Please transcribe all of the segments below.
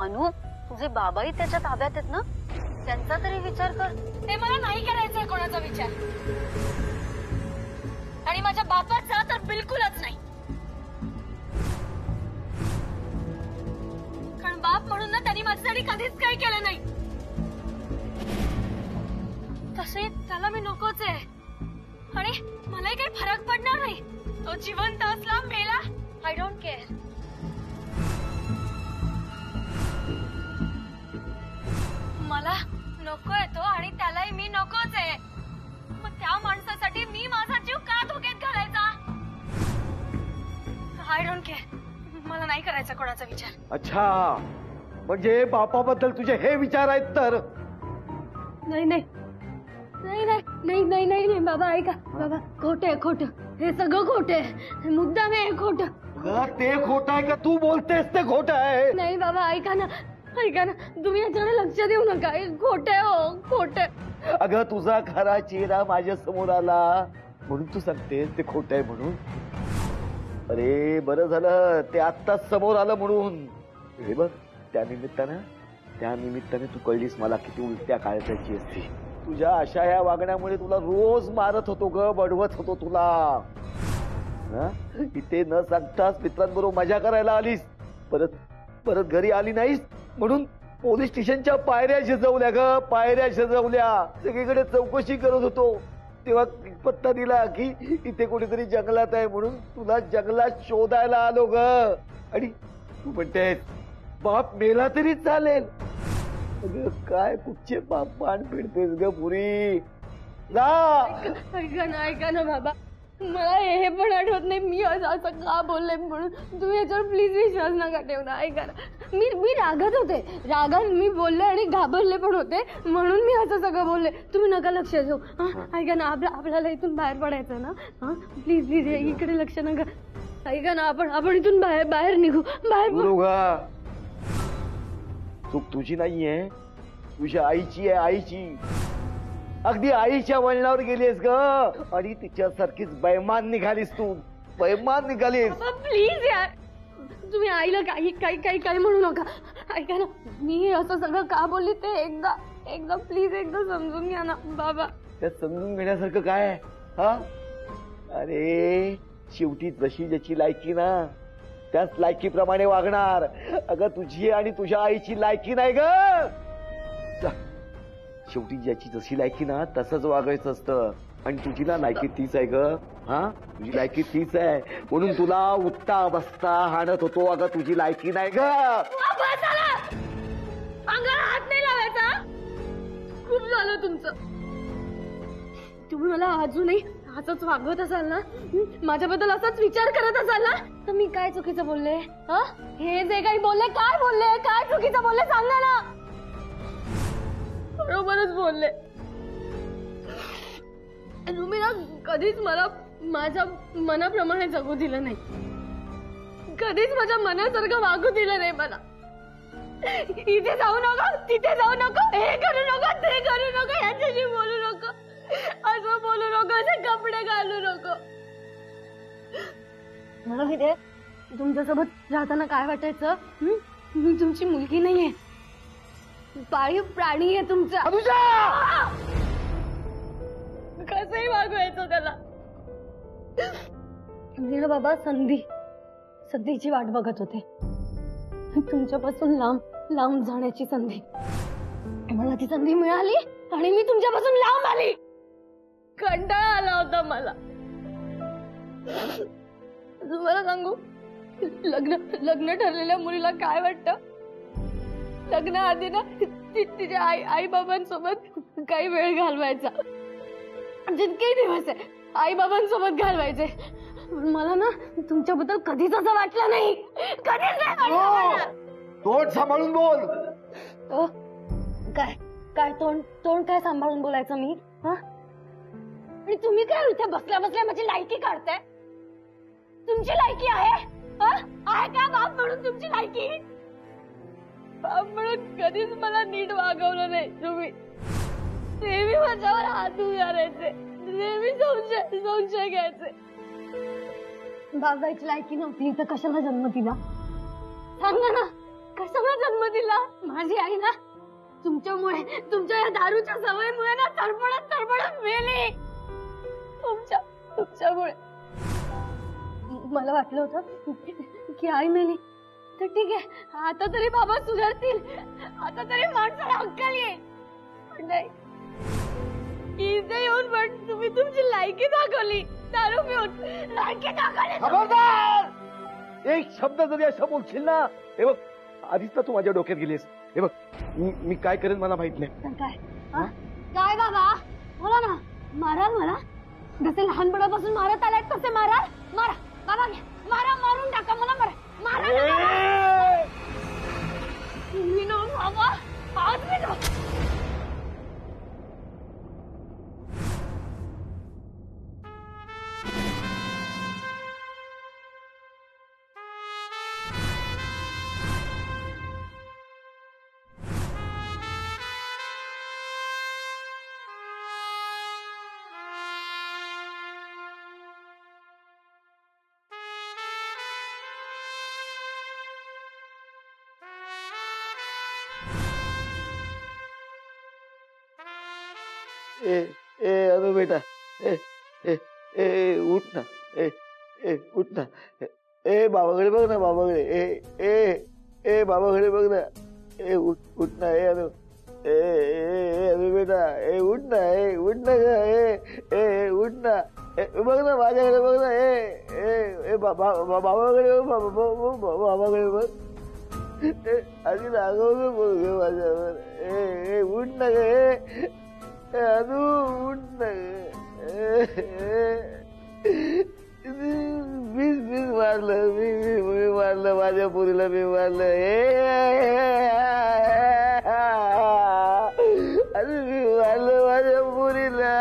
अनु, तुझे बाबाही त्याच्या ताब्यात आहेत ना, त्यांचा तरी विचार कर. ते मला नाही करायचंय कोणाचा विचार, आणि माझ्या बापाचा तर बिलकुलच नाही. कारण बाप म्हणून ना त्यांनी माझ्यासाठी कधीच काही केलं नाही. तसे त्याला मी नकोच आहे, आणि मलाही काही फरक पडणार नाही. तो जिवंत असला मेला, आय डोंट केअर. मला नकोय तो, आणि त्यालाही मी नकोच आहे. मग त्या माणसासाठी मी माझा जीव का धोक्यात घालायचा? I don't care. मला नाही करायचा कोणाचा विचार. अच्छा, म्हणजे बापाबद्दल तुझे हे विचार आहेत तर? नाही नाही नाही नाही नाही नाही नाही नाही बाबा, ऐका बाबा, खोट आहे, खोट. हे सगळं खोट आहे, मुद्दाम आहे खोट. ते खोट आहे का तू बोलतेस ते खोट आहे? नाही बाबा, ऐका ना, ऐका ना, तुम्ही याच्याकडे लक्ष देऊ नका. हे खोट आहे, हो खोट आहे. अगं तुझा खरा चेहरा माझ्या समोर आला म्हणून तू सांगतेस ते खोट आहे म्हणून? अरे बरं झालं ते आत्ताच समोर आलं म्हणून. हे बघ, त्या निमित्ताने तू कळलीस मला किती उलट्या काळजाची असते. तुझ्या अशा ह्या वागण्यामुळे तुला रोज मारत होतो ग, बडवत होतो तुला. इथे न सांगताच मित्रांबरोबर मजा करायला आलीस, परत घरी आली नाहीस म्हणून पोलीस स्टेशनच्या पायऱ्या शिजवल्या ग, पायऱ्या शिजवल्या. सगळीकडे चौकशी करत होतो, तेव्हा पत्ता दिला की इथे कुठेतरी जंगलात आहे म्हणून तुला जंगलात शोधायला आलो ग. आणि तू म्हणतेस बाप मेला तरी चालेल? अगं काय कुठचे बाप पान पिडतेस ग पुरी? ऐका ना बाबा, मला हे पण आठवत नाही मी असं का बोलले म्हणून. तुम्ही याच्यावर प्लीज विश्वास नका ठेवू ना. ऐका ना, मी रागात होते, रागात मी बोलले आणि घाबरले पण होते म्हणून मी असं सगळं बोलले. तुम्ही नका लक्ष देऊ. ऐका ना, आपल्याला इथून बाहेर पडायचं ना. प्लीज प्लीज इकडे लक्ष नका. ऐका ना, आपण इथून बाहेर निघू. बाहेर चूक तुझी नाहीये, तुझ्या आईची आहे, आईची. अगदी आईच्या वळणावर गेलीस ग, आणि तिच्यासारखीच बैमान निघालीस तू, बैमान निघालीस. प्लीज यार, तुम्ही आईला काही म्हणू नका. ऐका ना, मी असं सगळं का बोलली ते एकदा प्लीज एकदा समजून घ्या ना बाबा. त्यात समजून घेण्यासारखं काय आहे? हा, अरे शेवटी जशी ज्याची लायकी ना त्याच लायकीप्रमाणे वागणार. अगं तुझी आणि तुझ्या आईची लायकी नाही ग. शेवटी ज्याची जशी लायकी ना तसंच वागायचं असतं, आणि तुझी ना लायकी तीच आहे ग. हा, तुझी लायकी तीच आहे म्हणून तुला उठता बसता हाणत होतो. अगं तुझी लायकी नाही ग. अंगाला हात नाही लावायचा. खूप झालं तुमचं. तुम्ही मला अजूनही असंच वागवत असाल ना, माझ्याबद्दल असाच विचार करत असाल ना, तर मी काय चुकीचं बोलले? हे जे काही बोलले, काय बोलले, काय चुकीचं बोलले सांगा ना. बरोबरच बोलले. तुम्ही ना कधीच मला माझ्या मनाप्रमाणे जगू दिलं नाही, कधीच माझ्या मनासारखं वागू दिलं नाही मला. इथे जाऊ नका, तिथे जाऊ नका, हे करू नका, ते करू नका, याच्याशी बोलू नका, असं बोलू नको, असे कपडे घालू नको. मला माहिती आहे तुमच्यासोबत राहताना काय वाटायचं. मी तुमची मुलगी नाहीये, पाळीव प्राणी आहे तुमचा. कसंही वागवायचं त्याला. मी ना बाबा संधीची वाट बघत होते, तुमच्यापासून लांब जाण्याची संधी. मला ती संधी मिळाली आणि मी तुमच्यापासून लांब आली. कंटाळा आला होता मला. तुम्हाला सांगू, लग्न ठरलेल्या मुलीला काय वाटतं? लग्नाआधी ना तिच्या आई बाबांसोबत काही वेळ घालवायचा, जितके दिवस आहे आई बाबांसोबत घालवायचे. मला ना तुमच्याबद्दल कधीच असं वाटलं नाही, कधीच नाही. तोंड सांभाळून बोल. काय तोंड काय सांभाळून बोलायचं मी? आणि तुम्ही काय इथे बसल्या माझी लायकी काढताय? तुमची लायकी आहे का बाप म्हणून तुमची लायकी? बाप म्हणून कधीच मला नीट वागवलं नाही तुम्ही. नेहमी माझ्यावर हात उगारायचे, नेहमी संशय घ्यायचे. बाबाची लायकी नव्हती तर कशाला जन्म दिला? सांगा ना, कशाला जन्म दिला? माझी आई ना तुमच्यामुळे, तुमच्या या दारूच्या सवयीमुळे ना तडफडत मेली. तुमच्यामुळे. मला वाटलं होतं की आई मेली तर ठीक आहे, आता तरी बाबा सुधारतील, आता तरी माणसाला अक्कल येईल. पण नाही, इथे येऊन पण तुम्ही तुमची लायकी दाखवली. दारू पिऊन लायकी दाखवली. खबरदार! एक शब्द जरी असं बोलशील ना, हे बघ आधीच ना तू माझ्या डोक्यात गेलीस. हे बघ मी काय करेन मला माहित नाही. तर काय? काय बाबा बोला ना, माराल मला जसे लहानपणापासून मारत आलाय तसे माराल? मारा बाबा, घ्या मारा, मारून टाका मला, मारा मारा. तुम्ही ना बाबा, आज मी ना. अरे बेटा, उठ ना, उठ ना. बाबाकडे बघ ना, बाबाकडे. बाबाकडे बघ ना. उठ ना. अरे बेटा, उठ ना. उठ ना ग. उठ ना. बघ ना माझ्याकडे बघ ना. बाबाकडे बघ, बाबाकडे बघ. आधी रागवलं बोल ग माझ्यावर. उठ ना ग. अनु उठ ना. मीच मारलं, मी मारलं माझ्या पोरीला, मी मारलं. अरे मी मारलं माझ्या पोरीला.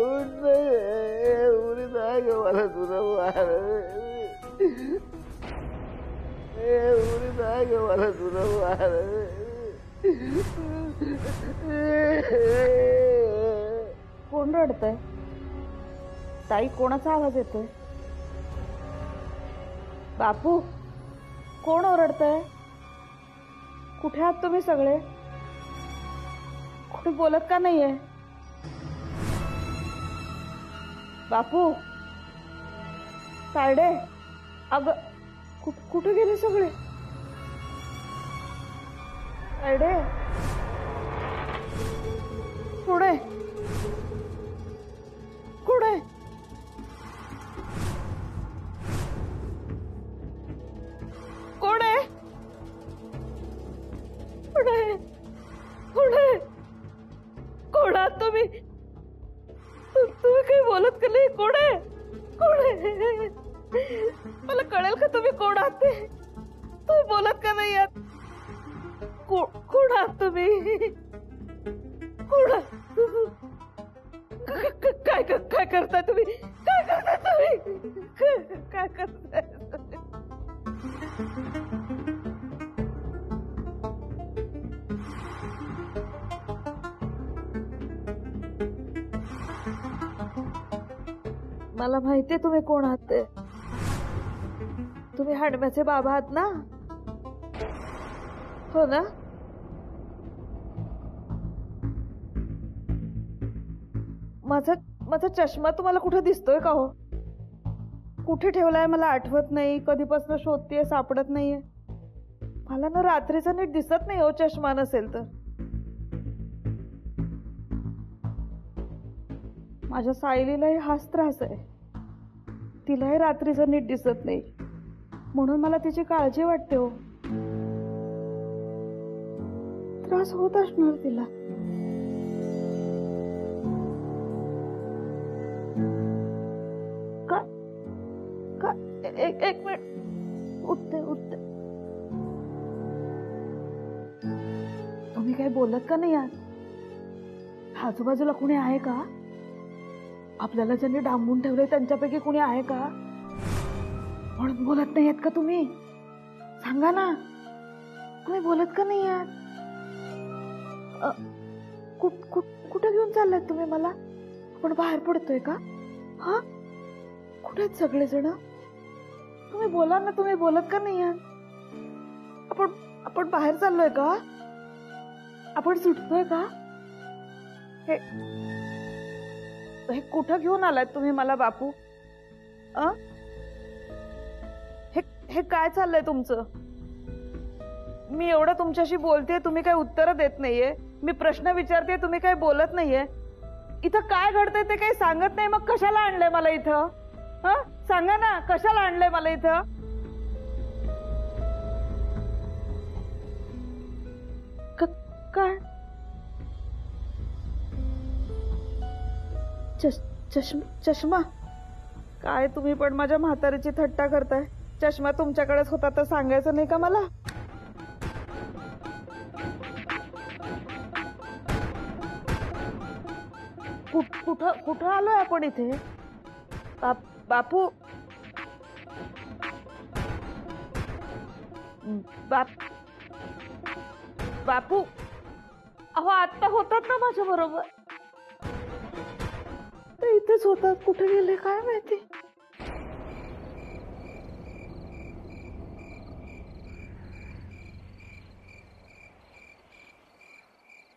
उठ ना, उरी नाही ग मला तुला मार. उरी नाही ग मला तुला मार. कोण रडतंय? ताई, कोणाचा आवाज येतोय? बापू, कोण ओरडतंय? कुठे आहात तुम्ही सगळे? कुठे बोलत का नाहीये? बापू, तायडे, अग कुठे गेले सगळे? तायडे, पुढे पुढे. कोण आहे? पुढे पुढे. कोण आहात तुम्ही? तुम्ही काही बोलत का नाही? कोण आहे? कोण आहे? मला कळेल का तुम्ही कोण आहात ते? तुम्ही बोलत का नाही आहात? कोण आहात तुम्ही? कोण आहात? काय करताय तुम्ही? काय करताय तुम्ही? काय करताय? मला माहितीये तुम्ही कोण आहात ते. तुम्ही हाडम्याचे बाबा आहात ना? हो ना? माझा चष्मा तुम्हाला कुठे दिसतोय का हो? कुठे ठेवलाय मला आठवत नाही. कधीपासून शोधतेय, सापडत नाहीये. मला ना रात्रीचा नीट दिसत नाही हो, चष्मा नसेल तर. माझ्या सायलीलाही हाच त्रास आहे. तिलाही रात्रीचं नीट दिसत नाही, म्हणून मला तिची काळजी वाटते हो. त्रास होत असणार तिला. का एक मिनिट. उठते. तुम्ही काही बोलत का नाही आहात? आजूबाजूला कुणी आहे का? आपल्याला ज्यांनी डांबून ठेवले त्यांच्यापैकी कुणी आहे का? म्हणून बोलत नाही आहेत का तुम्ही? सांगा ना, तुम्ही बोलत का नाही आहात? कुठे घेऊन चाललात तुम्ही मला? आपण बाहेर पडतोय का? हा, कुठे आहेत सगळेजण? तुम्ही बोला ना, तुम्ही बोलत का नाही आहात? आपण बाहेर चाललोय का? आपण सुटतोय का? हे कुठं घेऊन आलात तुम्ही मला बापू? हे काय चाललंय तुमचं? मी एवढं तुमच्याशी बोलतेय, तुम्ही काय उत्तर देत नाहीये. मी प्रश्न विचारते, तुम्ही काय बोलत नाहीये. इथं काय घडतंय ते काही सांगत नाही. मग कशाला आणलंय मला इथं? सांगा ना, कशाला आणलंय मला इथं? काय चष्मा? काय तुम्ही पण माझ्या म्हातारीची थट्टा करताय? चष्मा तुमच्याकडेच होता तर सांगायचं नाही का मला? कुठं आलोय आपण इथे? बापू बापू अहो आत्ता होतात ना माझ्या बरोबर. ते इथेच होतात. कुठे गेले काय माहिती?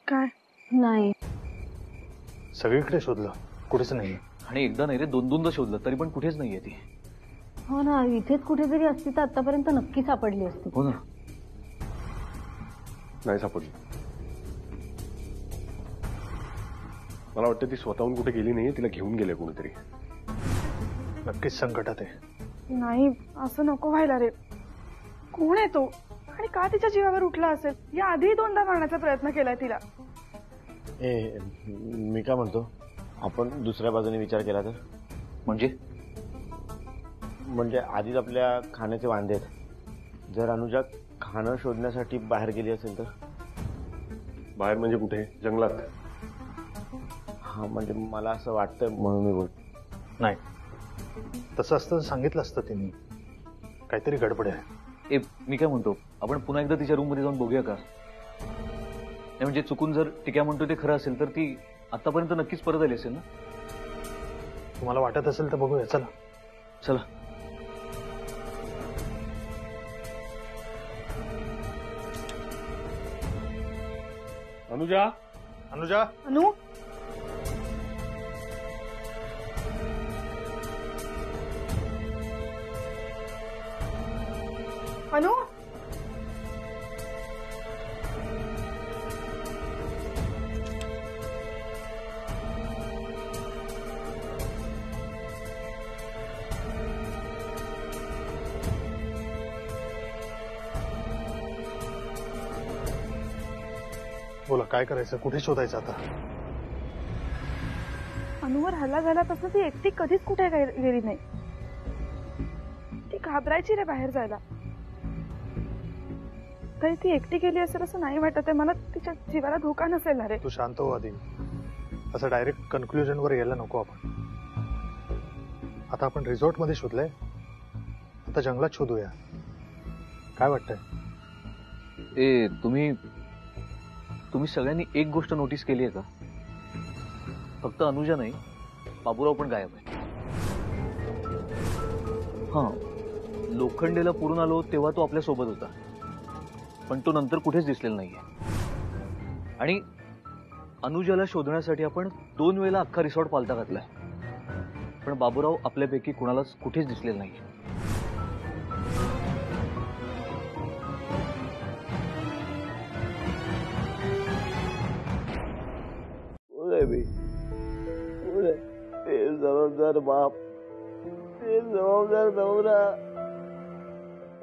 काय नाही. सगळीकडे शोधलं, कुठेच नाहीये. आणि एकदा नाही रे, दोनदा शोधलं तरी पण कुठेच नाहीये ती. हो ना, इथेच कुठेतरी असती तर आतापर्यंत नक्की सापडली असती. हो ना. नाही सापडली. मला वाटतं ती स्वतःहून कुठे गेली नाहीये, तिला घेऊन गेले कोणीतरी. नक्कीच संकटात आहे. नाही, असं नको व्हायला रे. कोण आहे तो आणि का तिच्या जीवावर उठला असेल? या आधी 2दा मारण्याचा प्रयत्न केलाय तिला. मी काय म्हणतो, आपण दुसऱ्या बाजूने विचार केला तर? म्हणजे आधीच आपल्या खाण्याचे वांदे आहेत. जर अनुजा खाणं शोधण्यासाठी बाहेर गेली असेल तर? बाहेर म्हणजे कुठे? जंगलात? हा, म्हणजे मला असं वाटतंय म्हणून मी बोल. नाही, तसं असतं तर सांगितलं असतं तिने. काहीतरी गडबड आहे. मी काय म्हणतो, आपण पुन्हा एकदा तिच्या रूम मध्ये जाऊन बघूया का? नाही म्हणजे चुकून जर ती काय म्हणतो ते खरं असेल तर ती आतापर्यंत नक्कीच परत आली असेल ना. तुम्हाला वाटत असेल तर बघूया. चला चला. अनुजा? अनुजा? अनु? अनु? बोला, काय करायचं? कुठे शोधायचं आता? अनुवर हल्ला झाल्यापासून ती एकटी कधीच कुठे गेली नाही. ती घाबरायची रे बाहेर जायला. तरी ती एकटी गेली असेल असं नाही वाटत आहे मला. तिच्या जीवाला धोका नसेल ना रे. तू शांत हो आधी. असं डायरेक्ट कन्क्लुजन वर यायला नको आपण. आता आपण रिसॉर्ट मध्ये शोधलंय, आता जंगलात शोधूया. काय वाटतंय? तुम्ही सगळ्यांनी एक गोष्ट नोटीस केली आहे का? फक्त अनुजा नाही, बाबूराव पण गायब आहे. हा, लोखंडेला पुरून आलो तेव्हा तो आपल्या सोबत होता, पण तो नंतर कुठेच दिसलेला नाहीये. आणि अनुजाला शोधण्यासाठी आपण 2 वेळेला अख्खा रिसॉर्ट पालथा घातलाय, पण बाबूराव आपल्यापैकी कुणालाच कुठेच दिसलेला नाहीये. ते जबाबदार बाप, ते जबाबदार नवरा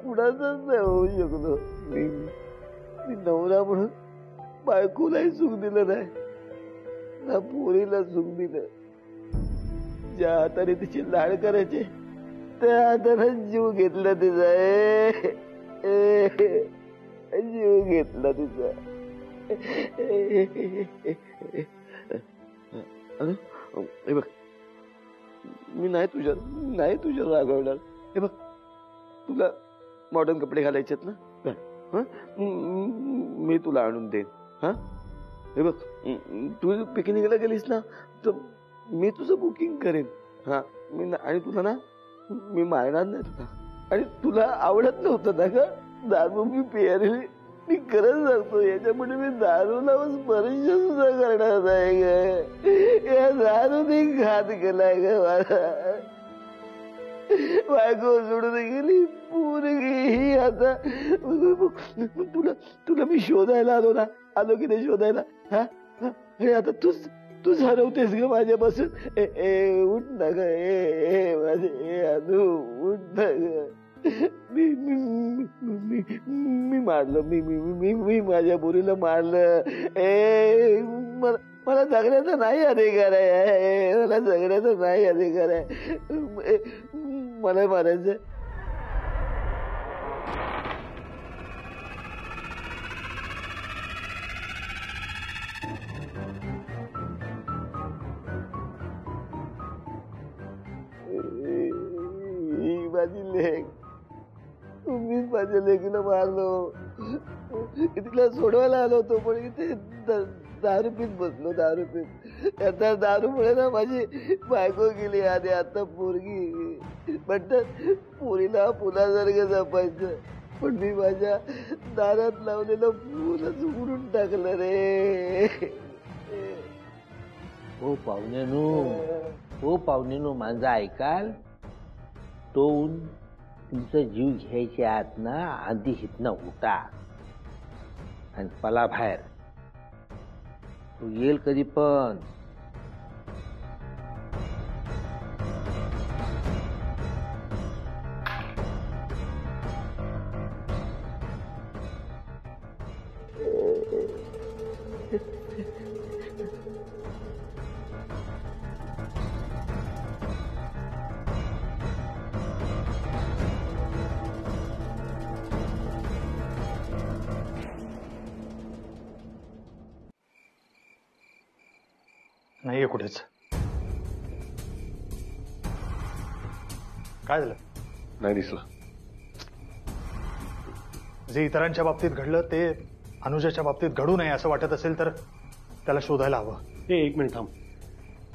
कुणाचाच नाही होऊ शकतो. मी नवरा म्हणून बायकोलाही सुख दिलं नाही, ना पोरीला सुख दिलं. ज्या हाताने तिची लाड करायचे त्या हाताने जीव घेतला तिचा. जीव घेतला तिचा. हे बघ, मी नाही तुझ्या रागवणार. हे बघ, तुला मॉडर्न कपडे घालायचेत ना, मी तुला आणून देईन. हा, हे बघ, तू पिकनिकला गेलीस ना तर मी तुझं बुकिंग करेन. हा, मी आणि तुला ना मी मारणार नाही तुला. आणि तुला आवडत नव्हतं ना ग दारू मी प्यायली. मी खरंच सांगतो याच्यापुढे मी दारूला स्पर्श सुद्धा करणार नाही ग. या दारूने घात केलाय ग मला. बायको सोडून गेली पोरगी ही आता. तुला मी शोधायला आलो की नाही शोधायला. हा आणि आता तूच हरवतेस ग माझ्यापासून. उठ ना ग माझे अनु उठ ना ग. मी मारलं मी माझ्या पोरीला मारलं. मला जगण्याचा नाही अधिकार आहे. मला जगण्याचा नाही अधिकार आहे. मला मारायचं. ही माझी लेक. तुम्हीच माझ्या लेकीला मारलो. तिला सोडवायला आलो होतो पण इथे दारू पीत बसलो. दारू पीत आता दारूमुळे ना माझी बायको गेली आणि आता पोरगी. म्हणतात पोरीला फुलासारखं जपायचं पण मी माझ्या दारात लावलेलं फुलच उडून टाकलं रे. हो पाहुणेनो माझं ऐकाल. तो तुमचा जीव घ्यायच्या आत ना आधी हितनं उठा आणि पला बाहेर. तो येईल कधी पण. नाहीये कुठेच. काय झालं? नाही दिसला. जे इतरांच्या बाबतीत घडलं ते अनुजाच्या बाबतीत घडू नये असं वाटत असेल तर त्याला शोधायला हवं. हे एक मिनिट थांब.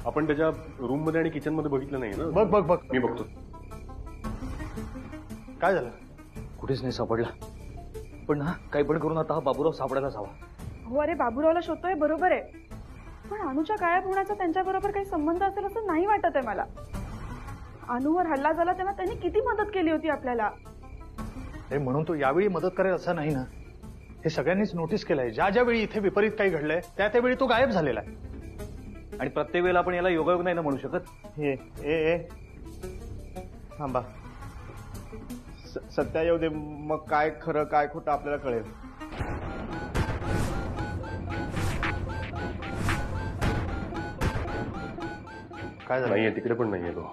आपण त्याच्या रूम मध्ये आणि किचन मध्ये बघितलं नाही ना. बघ मी बघतो. काय झालं? कुठेच नाही सापडला. पण ना काही पण करून आता हा बाबूराव सापडायलाच हवा. हो अरे बाबूरावला शोधतोय बरोबर आहे पण अनुच्या गायब होण्याचा त्यांच्याबरोबर काही संबंध असेल असं नाही वाटत आहे मला. अनुवर हल्ला झाला तेव्हा त्यांनी किती मदत केली होती आपल्याला. हे म्हणून तो यावेळी मदत करेल असं नाही ना. हे सगळ्यांनीच नोटीस केलंय. ज्या ज्यावेळी इथे विपरीत काही घडलंय त्यावेळी तो गायब झालेला आहे. आणि प्रत्येक वेळेला आपण याला योगायोग नाही ना म्हणू शकत. ए थांबा. सत्या येऊ दे मग काय खरं काय खोटं आपल्याला कळेल. काय झालं? नाहीये तिकडे पण नाहीये तो.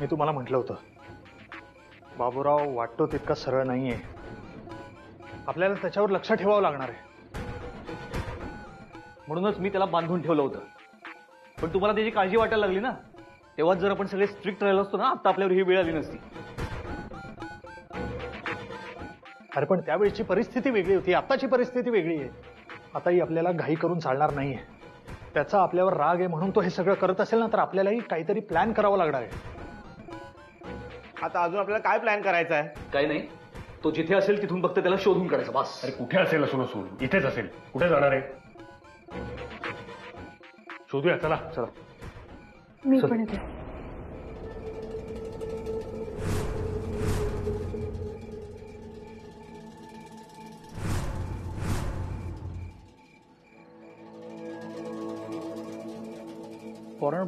मी तुम्हाला म्हटलं होतं बाबूराव वाटतो तितका सरळ नाहीये. आपल्याला त्याच्यावर लक्ष ठेवावं लागणार आहे. म्हणूनच मी त्याला बांधून ठेवलं होतं. पण तुम्हाला त्याची काळजी वाटायला लागली ना तेव्हाच जर आपण सगळे स्ट्रिक्ट राहिलो असतो ना आता आपल्यावर ही वेळ आली नसती. अरे पण त्यावेळची परिस्थिती वेगळी होती. आताची परिस्थिती वेगळी आहे. आताही आपल्याला घाई करून चालणार नाहीये. त्याचा आपल्यावर राग आहे म्हणून तो हे सगळं करत असेल ना तर आपल्यालाही काहीतरी प्लॅन करावा लागणार आहे. आता अजून आपल्याला काय प्लॅन करायचा आहे? काही नाही. तो जिथे असेल तिथून फक्त त्याला शोधून काढायचा बस. अरे कुठे असेल असून इथेच असेल. कुठे जाणार आहे? शोधूया. चला चला. मी पण येते.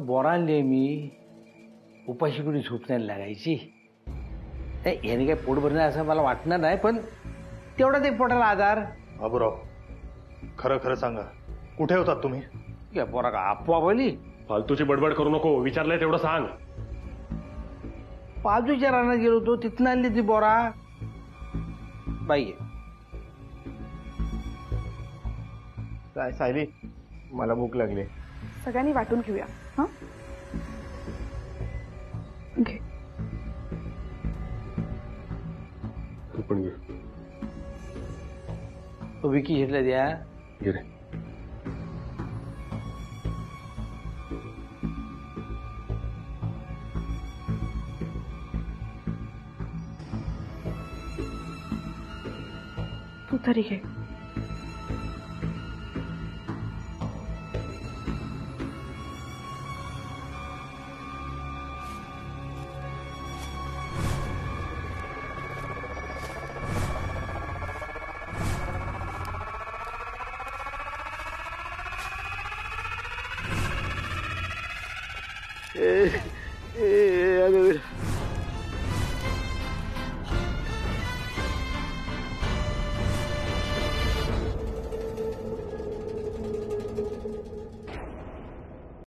बोरांले मी उपाशी कुणी झोप नाही लागायची. याने काय पोट भरणार असं मला वाटणार नाही पण तेवढा ते पोटाला आधार. बाबूराव खरं खरं सांगा कुठे होतात तुम्ही? क्या पोरा का आपोआपली फालतूची बडबड करू नको. विचारलंय तेवढं सांग. बाजूच्या रानात गेलो होतो तिथनं आणली ती बोरा. बाई काय सायली मला भूक लागली. सगळ्यांनी वाटून घेऊया. हा घे. तू पण घे. तो विकी घेतला द्या. घे रे. तू तरी घे. अगं